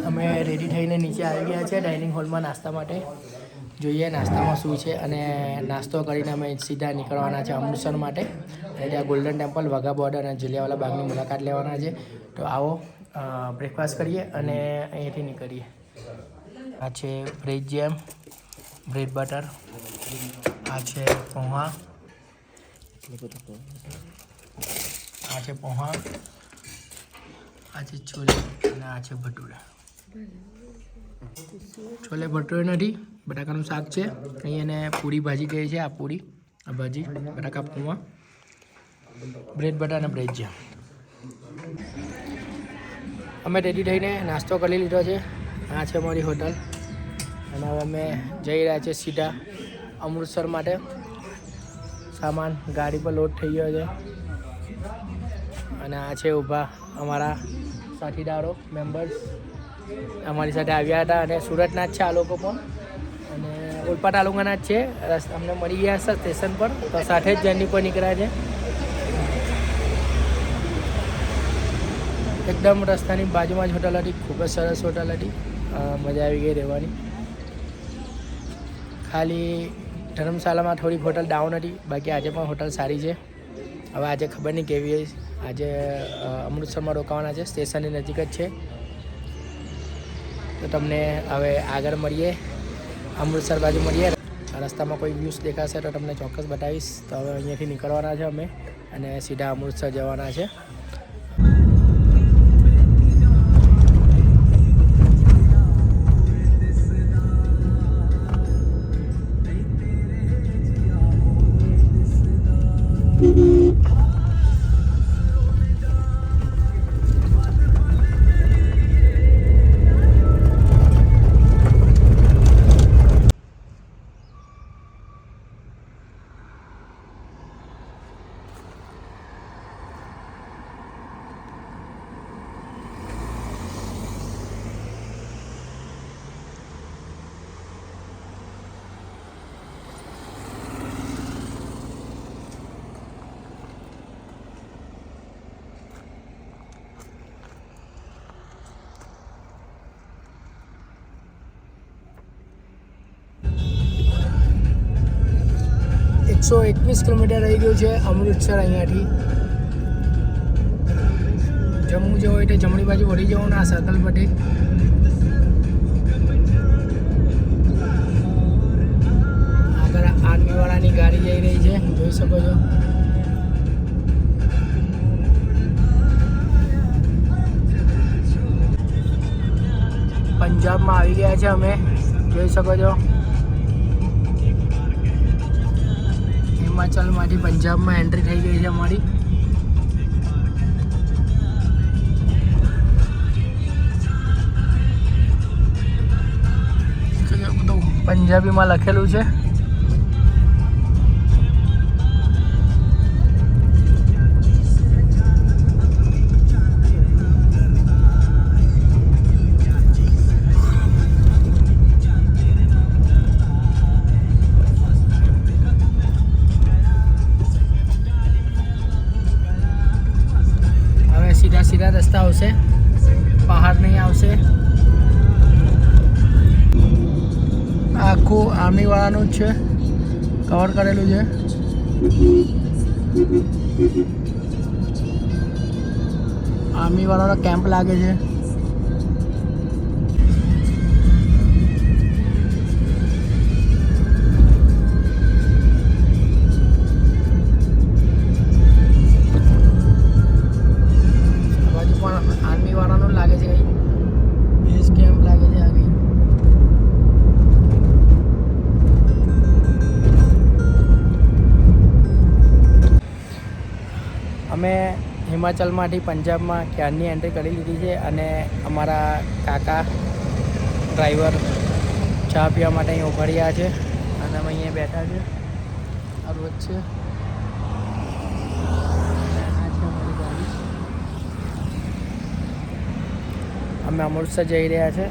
અમે રેડી થઈને નીચે આવી ગયા છે ડાઇનિંગ હોલમાં નાસ્તા માટે. જોઈએ નાસ્તામાં શું છે અને નાસ્તો કરીને અમે સીધા નીકળવાના છે અમૃતસર માટે. અને ત્યાં ગોલ્ડન ટેમ્પલ, વાઘા બોર્ડર અને જલિયાવાલા બાગની મુલાકાત લેવાના છે. તો આવો બ્રેકફાસ્ટ કરીએ અને અહીંયાથી નીકળીએ. આ છે બ્રેડ જેમ, બ્રેડ બટર, આ છે પોહા, આ છે પોહા, આ છે છોલે અને આ છે ભટુરા. છોલે ભટુરે નથી, બટાકાનું શાક છે. અહીં એને પૂરી ભાજી કહે છે. આ પૂરી, આ ભાજી, બટાકા પૌવા, બ્રેડ બટર અને બ્રેડ જેમ. અમે રેડી થઈને નાસ્તો કરી લીધો છે. આ છે અમારી હોટલ અને હવે અમે જઈ રહ્યા છીએ સીધા અમૃતસર માટે. સામાન ગાડી પર લોડ થઈ ગયો છે અને આ છે ઊભા અમારા સાથીદારો, મેમ્બર્સ અમારી સાથે આવ્યા હતા અને સુરતના જ છે આ લોકો પણ અને ઓલપાડ તાલુકાના જ છે. અમને મળી ગયા છે સ્ટેશન પર, તો સાથે જ જર્ની પર નીકળ્યા છે. એકદમ રસ્તાની બાજુમાં જ હોટલ હતી, ખૂબ જ સરસ હોટલ હતી, મજા આવી ગઈ રહેવાની. ખાલી ધર્મશાળામાં થોડીક હોટલ ડાઉન હતી, બાકી આજે પણ હોટલ સારી છે. હવે આજે ખબર નહીં કેવી હોય. આજે અમૃતસરમાં રોકાવાના છે, સ્ટેશનની નજીક જ છે. તો તમને હવે આગળ મળીએ, અમૃતસર બાજુ મળીએ. રસ્તામાં કોઈ વ્યૂઝ દેખાશે તો તમને ચોક્કસ બતાવીશ. તો હવે અહીંયાથી નીકળવાના છે અમે અને સીધા અમૃતસર જવાના છે. સો 21 કિલોમીટર રહી ગયું છે અમૃતસર. અહીંયાથી જમ્મુ જવું હોય તો જમણી બાજુ વળી જવાનું આ સર્કલ પરથી. આગળ આર્મીવાળાની ગાડી જઈ રહી છે, જોઈ શકો છો. પંજાબમાં આવી ગયા છે અમે, જોઈ શકો છો. હિમાચલમાંથી પંજાબમાં એન્ટ્રી થઈ ગઈ છે અમારી. બધું પંજાબીમાં લખેલું છે. સીધા રસ્તા આવશે, પહાડ નહીં આવશે. આખું આર્મીવાળાનું જ છે, કવર કરેલું છે. આર્મીવાળાનો કેમ્પ લાગે છે. આર્મીવાળાનું લાગે છે, બેઝ કેમ્પ લાગે છે. આગળ અમે હિમાચલમાંથી પંજાબમાં ક્યારની એન્ટ્રી કરી લીધી છે અને અમારા કાકા ડ્રાઈવર ચા પીવા માટે અહીં ઉભા રહ્યા છે અને અમે અહીંયા બેઠા છે. આ રોડ છે. અમે અમૃતસર જઈ રહ્યા છે.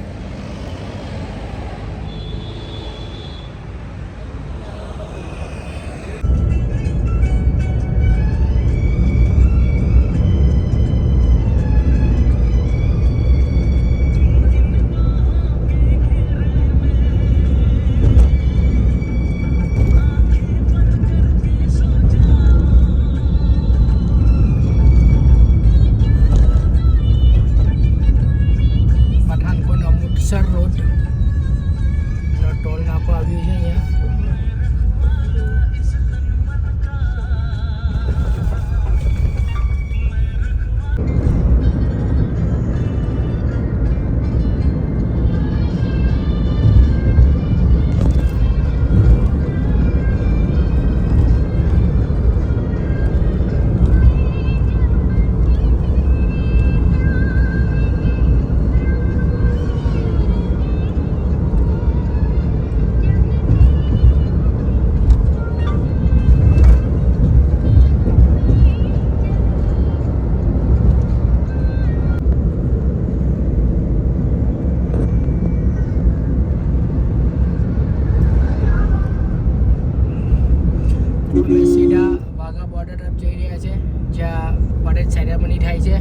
છે જ્યાં પરેડ સેરેમની થાય છે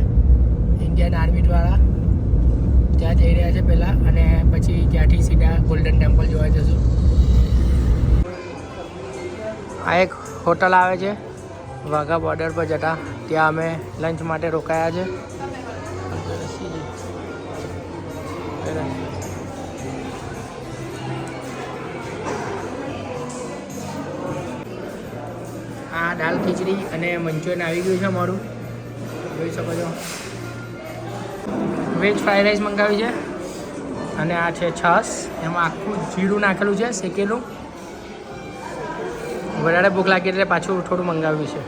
ઇન્ડિયન આર્મી દ્વારા. ત્યાં જઈ રહ્યા છે પહેલાં અને પછી ત્યાંથી સીધા ગોલ્ડન ટેમ્પલ જોવા જશું. આ એક હોટલ આવે છે વાઘા બોર્ડર પર જતા, ત્યાં અમે લંચ માટે રોકાયા છે. આ દાલ ખીચડી અને મંચુરિયન આવી ગયું છે અમારું, જોઈ શકો છો. વેજ ફ્રાઈડ રાઈસ મંગાવી છે અને આ છે છાશ, એમાં આખું જીરું નાખેલું છે શેકેલું. વધારે ભૂખ લાગી એટલે પાછું થોડું મંગાવ્યું છે.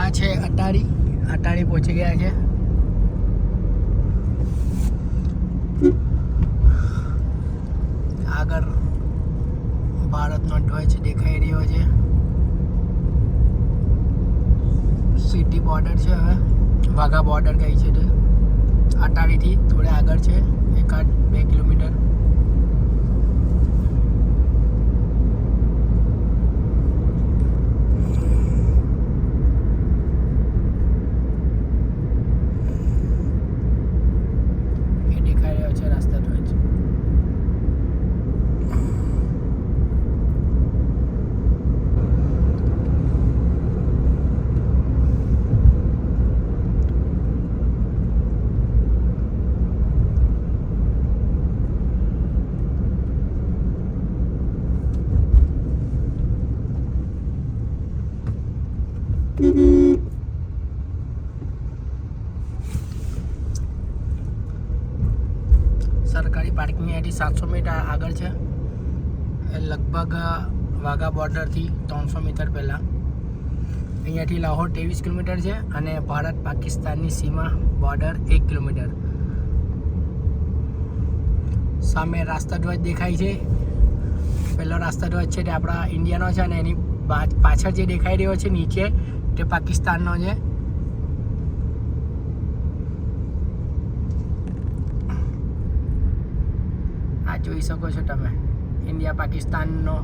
આ છે અટારી પહોંચી ગયા છે. આગળ ભારતનો ધ્વજ દેખાઈ રહ્યો છે. સિટી બોર્ડર છે, હવે વાઘા બોર્ડર કહી છે તે. અટારીથી થોડે આગળ છે, 1-2 કિલોમીટર. એ દેખાઈ રહ્યો છે રાસ્તા ધ્વજ. સરકારી પાર્કિંગ અહીંયાથી 700 મીટર આગળ છે, લગભગ વાઘા બોર્ડરથી 300 મીટર પહેલાં. અહીંયાથી લાહોર 23 કિલોમીટર છે અને ભારત પાકિસ્તાનની સીમા બોર્ડર 1 કિલોમીટર. સામે રાષ્ટ્રધ્વજ દેખાય છે. પહેલો રાષ્ટ્રધ્વજ છે તે આપણા ઇન્ડિયાનો છે અને એની પાછળ જે દેખાઈ રહ્યો છે નીચે તે પાકિસ્તાનનો છે. આ જોઈ શકો છો તમે ઇન્ડિયા પાકિસ્તાનનો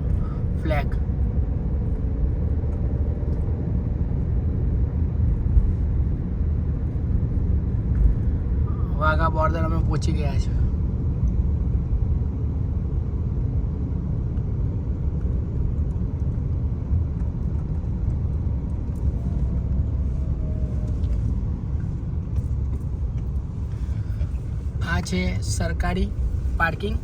ફ્લેગ. વાઘા બોર્ડર અમે પહોંચી ગયા છે. આ છે સરકારી પાર્કિંગ.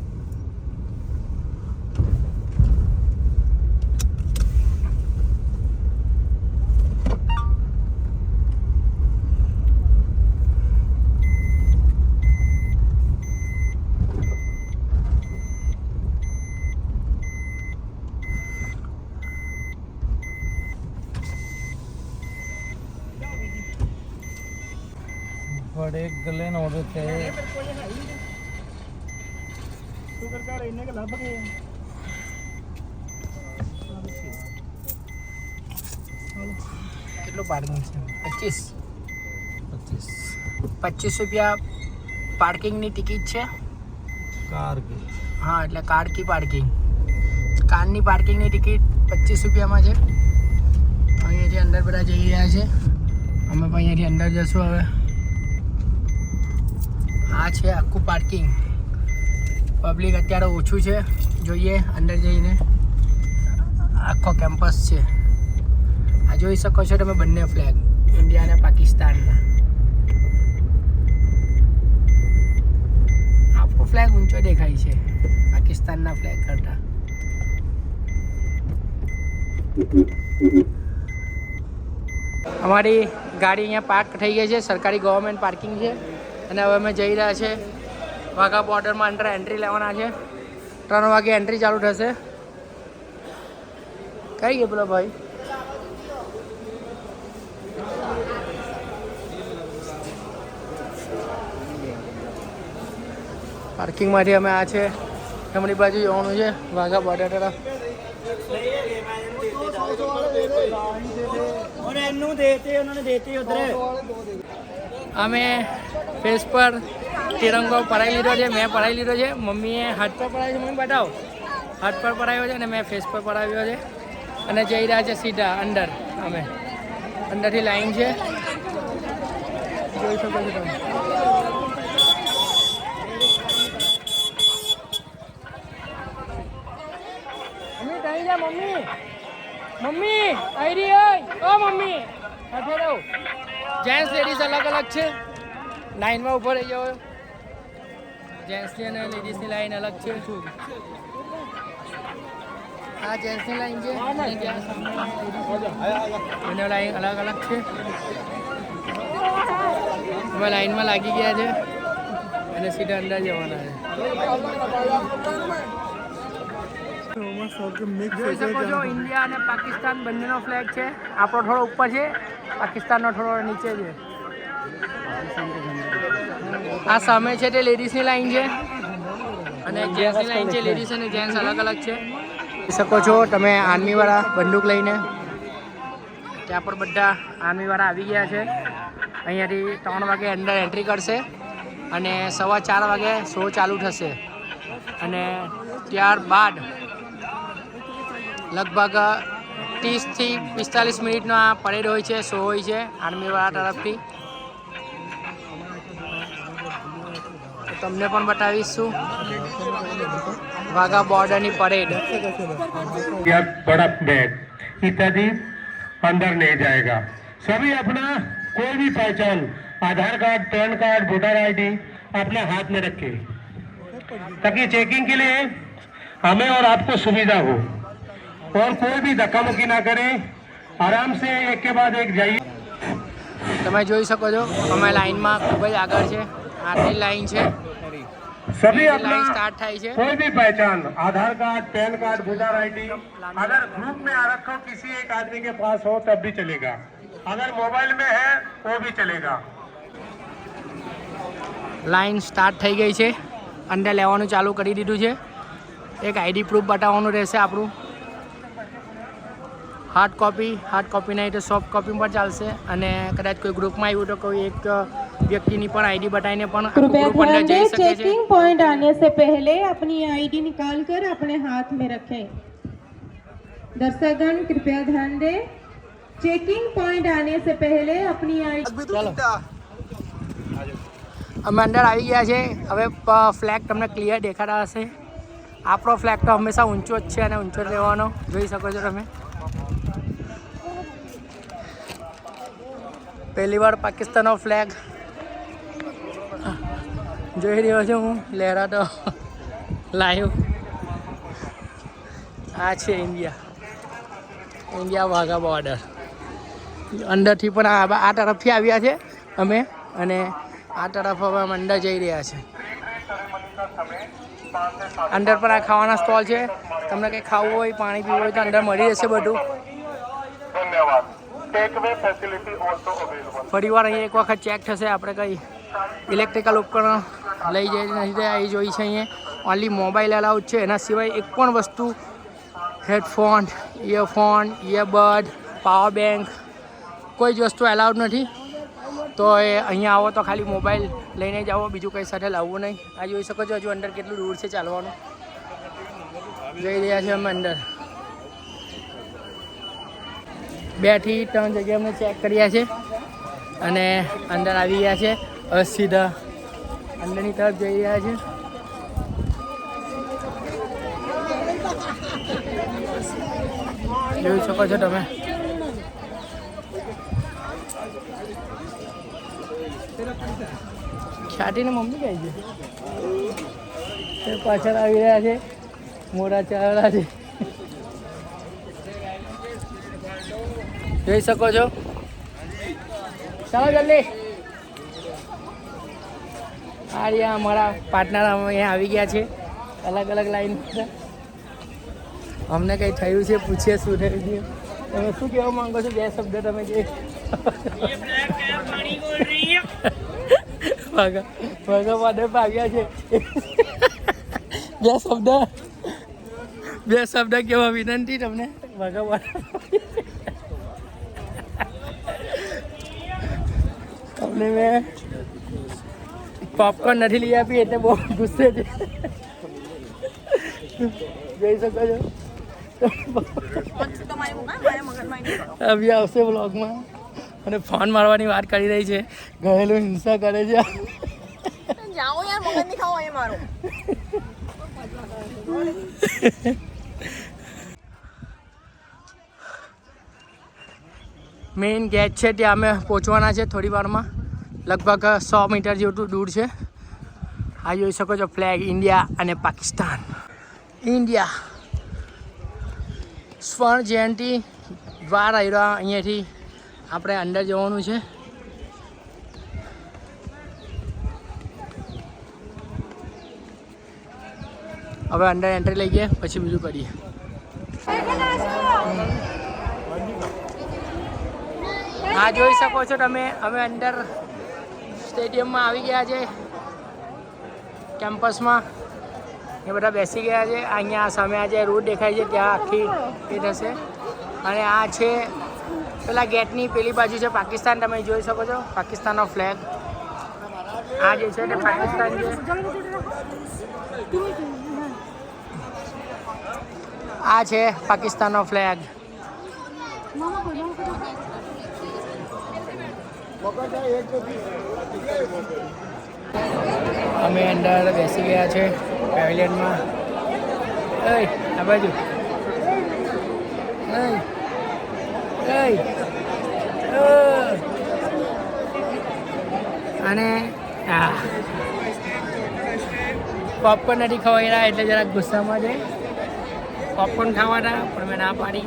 बड़े गले न औरत है કેટલું પાર્કિંગ છે? 25 રૂપિયા પાર્કિંગની ટિકિટ છે. कार की હા, એટલે કાર કી પાર્કિંગ. કારની પાર્કિંગની ટિકિટ 25 રૂપિયામાં છે. અહીંયાથી અંદર બધા જઈ રહ્યા છે, અમે પણ અહીંયાથી અંદર જશું હવે. આ છે આખું પાર્કિંગ. પબ્લિક અત્યારે ઓછું છે, જોઈએ અંદર જઈને. આખો કેમ્પસ છે. આ જોઈ શકો છો તમે બંને ફ્લેગ, ઇન્ડિયા અને પાકિસ્તાનના. આપણો ફ્લેગ ઊંચો દેખાય છે પાકિસ્તાનના ફ્લેગ કરતાં. અમારી ગાડી અહીંયા પાર્ક થઈ ગઈ છે, સરકારી ગવર્મેન્ટ પાર્કિંગ છે. અને હવે અમે જઈ રહ્યા છે વાઘા બોર્ડરમાં અંદર એન્ટ્રી લેવાના છે. 3 વાગે એન્ટ્રી ચાલુ થશે. કઈ ગયો પેલો ભાઈ? પાર્કિંગમાંથી અમે આ છે જમણી બાજુ જવાનું છે વાઘા બોર્ડર તરફ. અમે ફેસ પર તિરંગો પરાઈ લીધો છે. મેં પરાઈ લીધો છે. મમ્મીએ હાથ પર પરાવ્યો છે. મમ્મી બતાવો. હાથ પર પરાવ્યો છે અને મેં ફેસ પર પરાવ્યો છે અને જઈ રહ્યા છે સીધા અંદર. અમે અંદરથી લાઈન છે, જોઈ શકો છો તમે. મમ્મી કઈ જા મમ્મી, મમ્મી આવી રહી હોય. ઓ મમ્મી સાથે રહો. જેન્ટ્સ લેડીઝ અલગ અલગ છે. લાઈનમાં ઊભો રહી જાઓ. જેન્ટ્સની અને લેડીઝની લાઈન અલગ છે. આ જેન્ટ્સની લાઈન છે અને ત્યાં સામે બંને લાઈન અલગ અલગ છે. અમે લાઈનમાં લાગી ગયા છે અને સીધા અંદર જવાના છે. જોઈ શકો છો ઇન્ડિયા અને પાકિસ્તાન બંનેનો ફ્લેગ છે. આપણો થોડો ઉપર છે, પાકિસ્તાનનો થોડો નીચે છે. આ સામે છે તે લેડીઝની લાઈન છે અને જેન્ટ્સની લાઈન છે. લેડીઝ અને જેન્ટ્સ અલગ અલગ છે. જોઈ શકો છો તમે આર્મીવાળા બંદૂક લઈને. ત્યાં પર બધા આર્મીવાળા આવી ગયા છે. અહીંયાથી 3 વાગે અંદર એન્ટ્રી કરશે અને 4:15 વાગે શો ચાલુ થશે અને ત્યારબાદ લગભગ 30 થી 45 મિનિટનો આ પરેડ હોય છે, શો હોય છે આર્મીવાળા તરફથી. તો તમને પણ બતાવીશું વાઘા બોર્ડરની પરેડ. बड़ा बैग इत्यादि अंदर नहीं जाएगा. सभी अपना कोई भी पहचान, Aadhaar card, PAN card, voter ID अपने हाथ में रखे ताकि चेकिंग के लिए हमें और आपको सुविधा हो और कोई भी धक्का मुक्की ना करे. आराम से एक के बाद एक जाइए. તમે જોઈ શકો છો અમે લાઈનમાં ખૂબ જ આગળ છે. આટલી લાઈન છે. सभी लाइन अपना स्टार्ट થાય છે. कोई भी पहचान, Aadhaar card, PAN card, voter ID अगर ग्रुप में आरक्षण किसी एक आदमी के पास हो तब भी चलेगा. अगर मोबाइल में है वो भी चलेगा. લાઈન સ્ટાર્ટ થઈ ગઈ છે. અંદર લેવાનું ચાલુ કરી દીધું છે. એક આઈડી પ્રૂફ બતાવવાનું રહેશે આપણું. હાર્ડ કોપી નહીં તો સોફ્ટ કોપી પણ ચાલશે અને કદાચ કોઈ ગ્રુપમાં આવ્યું તો કોઈ એક व्यक्ति पर आईडी बताइए कृपया ध्यान दें, चेकिंग पॉइंट आने से पहले अपनी आईडी निकाल कर अपने हाथ में रखें. दर्शकगण कृपया ध्यान दें, चेकिंग पॉइंट आने से पहले अपनी आईडी. અમે અંદર આવી ગયા છે. હવે ફ્લેગ તમને ક્લિયર દેખાતા હશે. આપણો ફ્લેગ તો હંમેશા ઊંચો જ છે અને ઊંચો જ રહેવાનો. જોઈ શકો છો તમે. પહેલી વાર પાકિસ્તાનનો ફ્લેગ જોઈ રહ્યો છું હું લહેરાતો લાઈવ. આ છે ઇન્ડિયા વાઘા બોર્ડર. અંદરથી પણ આ તરફથી આવ્યા છે અમે અને આ તરફ હવે અમે અંદર જઈ રહ્યા છે. અંદર પણ આ ખાવાના સ્ટોલ છે. તમને કંઈ ખાવું હોય, પાણી પીવું હોય તો અંદર મળી જશે બધું. ફરી વાર અહીંયા એક વખત ચેક થશે. આપણે કંઈ ઇલેક્ટ્રિકલ ઉપકરણ લઈ જઈ નથી એ જોઈ છે. અહીંયા ઓનલી મોબાઈલ અલાઉડ છે. એના સિવાય એક પણ વસ્તુ, headphone, earphone, earbud, power bank કોઈ જ વસ્તુ અલાઉડ નથી. તો એ અહીંયા આવો તો ખાલી મોબાઈલ લઈને જ આવો, બીજું કંઈ સાથે લાવવું નહીં. આ જોઈ શકો છો હજુ અંદર કેટલું દૂર છે ચાલવાનું. જઈ રહ્યા છે અમે અંદર. 2 થી 3 જગ્યાએ અમે ચેક કર્યા છે અને અંદર આવી ગયા છે. હવે સીધા અંદરની તરફ જઈ રહ્યા છે. જોઈ શકો છો તમે. છાટીને મમ્મી કહે છે તે પાછળ આવી રહ્યા છે. મોટા ચાવડા છે. જોઈ શકો છો. ચાલો જલ્દી. આ રહ્યા અમારા પાર્ટનર અહીંયા આવી ગયા છે. અલગ અલગ લાઈન. અમને કંઈ થયું છે, પૂછીએ શું થયું છે. તમે શું કહેવા માંગો છો? 2 શબ્દ તમે જે વાઘા વાઘા બોર્ડર પર આવ્યા છે. બે શબ્દ કેવા વિનંતી તમને ભગવાન તમને મેં પોપકોર્ન નથી લઈ આપી એટલે બહુ ગુસ્સે છે જોઈ શકો છો અભી આવશે બ્લોગમાં અને ફોન મારવાની વાત કરી રહી છે ઘરેલું હિંસા કરે છે મેઇન ગેટ છે ત્યાં અમે પહોંચવાના છે થોડી વારમાં લગભગ 100 મીટર જેટલું દૂર છે આ જોઈ શકો છો ફ્લેગ ઇન્ડિયા અને પાકિસ્તાન ઇન્ડિયા સ્વર્ણ જયંતિ દ્વાર આવ્યા અહીંયાથી આપણે અંદર જવાનું છે હવે અંદર એન્ટ્રી લઈ ગયા પછી બીજું કરીએ હા જોઈ શકો છો તમે અમે અંદર સ્ટેડિયમમાં આવી ગયા છે કેમ્પસમાં એ બધા બેસી ગયા છે અહીંયા સામે આજે રોડ દેખાય છે ત્યાં આખી એ થશે અને આ છે પેલા ગેટની પેલી બાજુ છે પાકિસ્તાન તમે જોઈ શકો છો પાકિસ્તાનનો ફ્લેગ આ જે છે તે પાકિસ્તાન છે આ છે પાકિસ્તાનનો ફ્લેગ અમે અંદર બેસી ગયા છે પેવેલિયનમાં આ બાજુ અને પોપકોર્ન નથી ખવાઈ રહ્યા એટલે જરાક ગુસ્સામાં છે પોપકોર્ન ખાવાના પણ મેં ના પાડી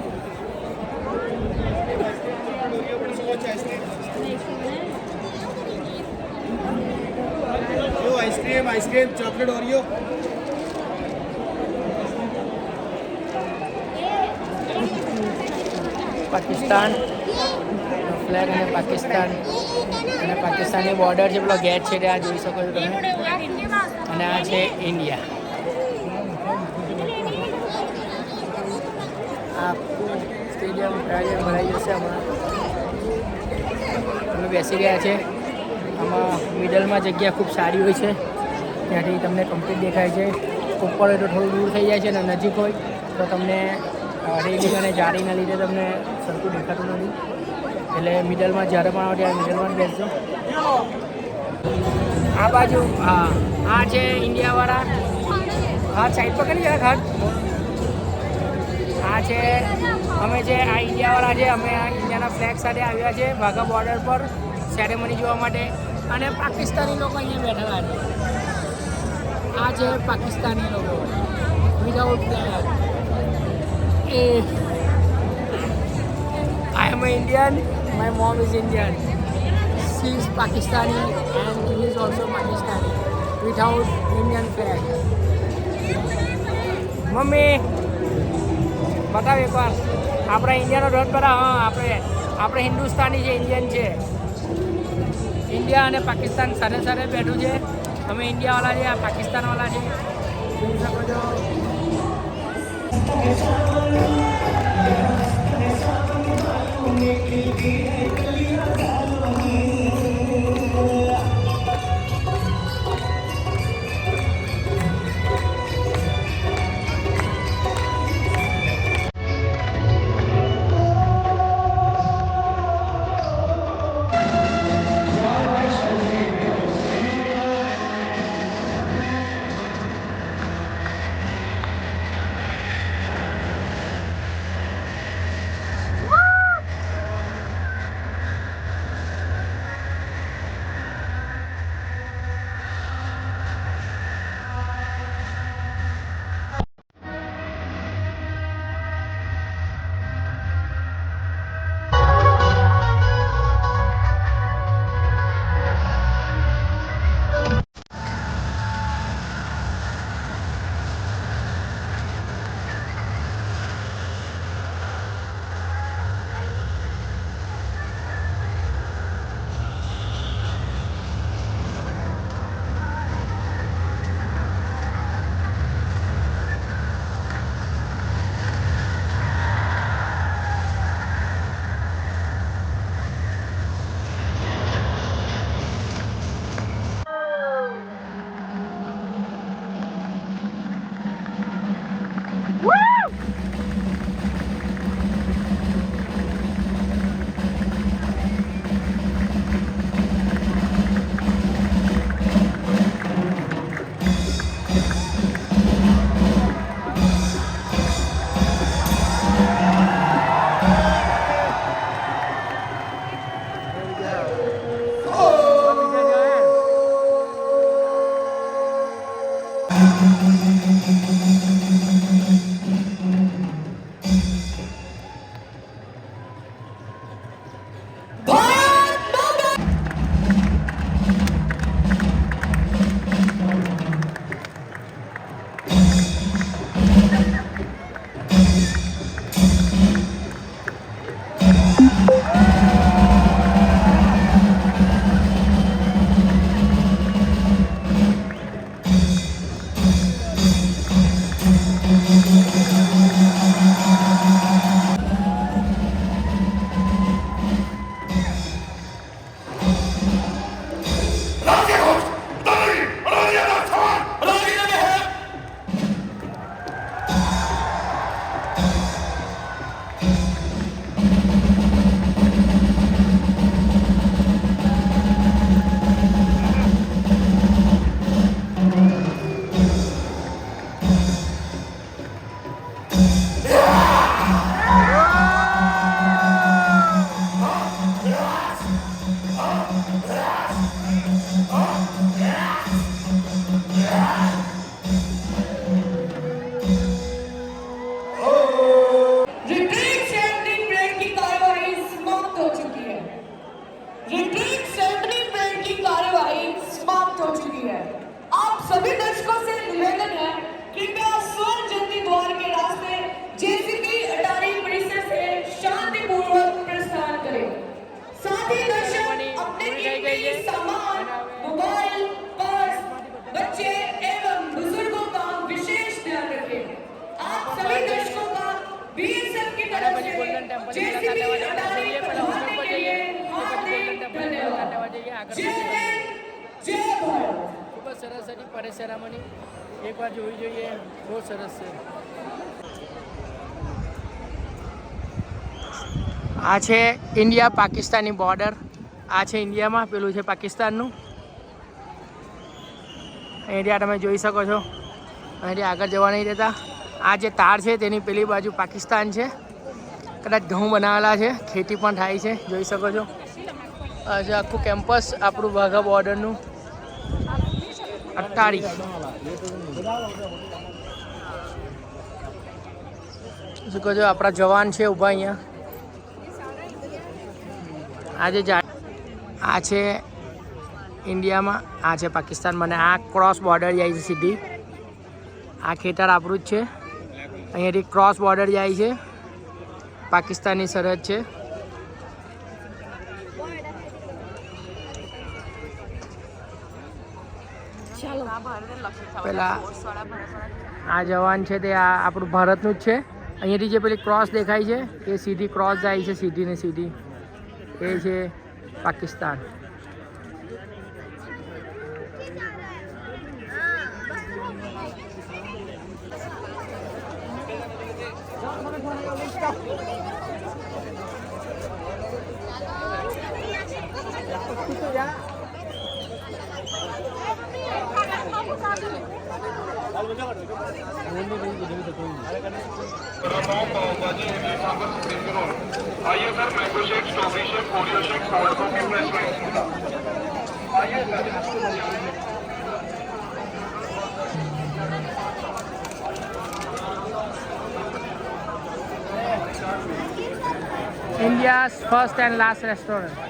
ice cream chocolate Oreo Pakistan flag અને પાકિસ્તાનની બોર્ડર છે પેલો ગેટ છે ત્યાં જોઈ શકો છો તમે અને આ છે ઇન્ડિયા આ સ્ટેડિયમ ભરાઈ જશે હમણાં અમે બેસી ગયા છે આમાં મિડલમાં જગ્યા ખૂબ સારી હોય છે ત્યાંથી તમને કમ્પ્લીટ દેખાય છે ઉપર હોય તો થોડું દૂર થઈ જાય છે અને નજીક હોય તો તમને રેલિંગ અને જાળીના લીધે તમને સરખું દેખાતું નથી એટલે મિડલમાં જ્યારે પણ આવો ત્યારે મિડલમાં જ બેસજો આ બાજુ હા આ છે ઇન્ડિયાવાળા હા સાઈડ પર કરી જરાક હાથ આ છે અમે છે આ ઇન્ડિયાવાળા છે અમે આ ઇન્ડિયાના ફ્લેગ સાથે આવ્યા છે વાઘા બોર્ડર પર સેરેમની જોવા માટે અને પાકિસ્તાની લોકો અહીંયા બેઠેલા છે આ છે પાકિસ્તાની લોકો without flag I am an Indian, my mom is Indian, she is Pakistani and he is also Pakistani without Indian flag. Mummy બતાવ એકવાર આપણા ઇન્ડિયાનો ડોટ બરાબર હા આપણે હિન્દુસ્તાની છે ઇન્ડિયન છે ઇન્ડિયા અને પાકિસ્તાન સાથે સાથે બેઠું છે અમે ઇન્ડિયાવાળા છે આ પાકિસ્તાનવાળા છે જોઈ શકો છો ગોલ્ડન ટેમ્પલની મુલાકાત લેવા જવાના જોઈએ. પહેલા હોટલ પર જઈએ, પછી ગોલ્ડન ટેમ્પલની મુલાકાત લેવા જઈએ. આગળ ખૂબ જ સરસ હતી પરેડ સેરામની, એકવાર જોવી જોઈએ, બહુ સરસ છે. આ છે ઇન્ડિયા પાકિસ્તાનની બોર્ડર. આ છે ઇન્ડિયામાં, પેલું છે પાકિસ્તાનનું. અહીંથી આ તમે જોઈ શકો છો, અહીંથી આગળ જવા નહીં દેતા. આ જે તાર છે તેની પેલી બાજુ પાકિસ્તાન છે. કદાચ ઘઉં બનાવેલા છે, ખેતી પણ થાય છે, જોઈ શકો છો. આ છે આખું કેમ્પસ આપણું વાઘા બોર્ડરનું. અટ્ટારી શું કહો છો, આપણા જવાન છે ઊભા અહીંયા. આ છે ઇન્ડિયામાં, આ છે પાકિસ્તાનમાં, અને આ ક્રોસ બોર્ડર જાય છે સીધી. આ ખેતર આપણું જ છે, અહીંયાથી ક્રોસ બોર્ડર જાય છે, પાકિસ્તાનની સરહદ છે. પેલા આ જવાન છે તે આ આપણું ભારતનું જ છે. અહીંયાથી જે પેલી ક્રોસ દેખાય છે એ સીધી ક્રોસ જાય છે, સીધી ને સીધી. એ છે પાકિસ્તાન. आइए sir, mango shake, strawberry shake, Oreo shake, cold coffee, fresh wine. आइए sir. India's first and last restaurant.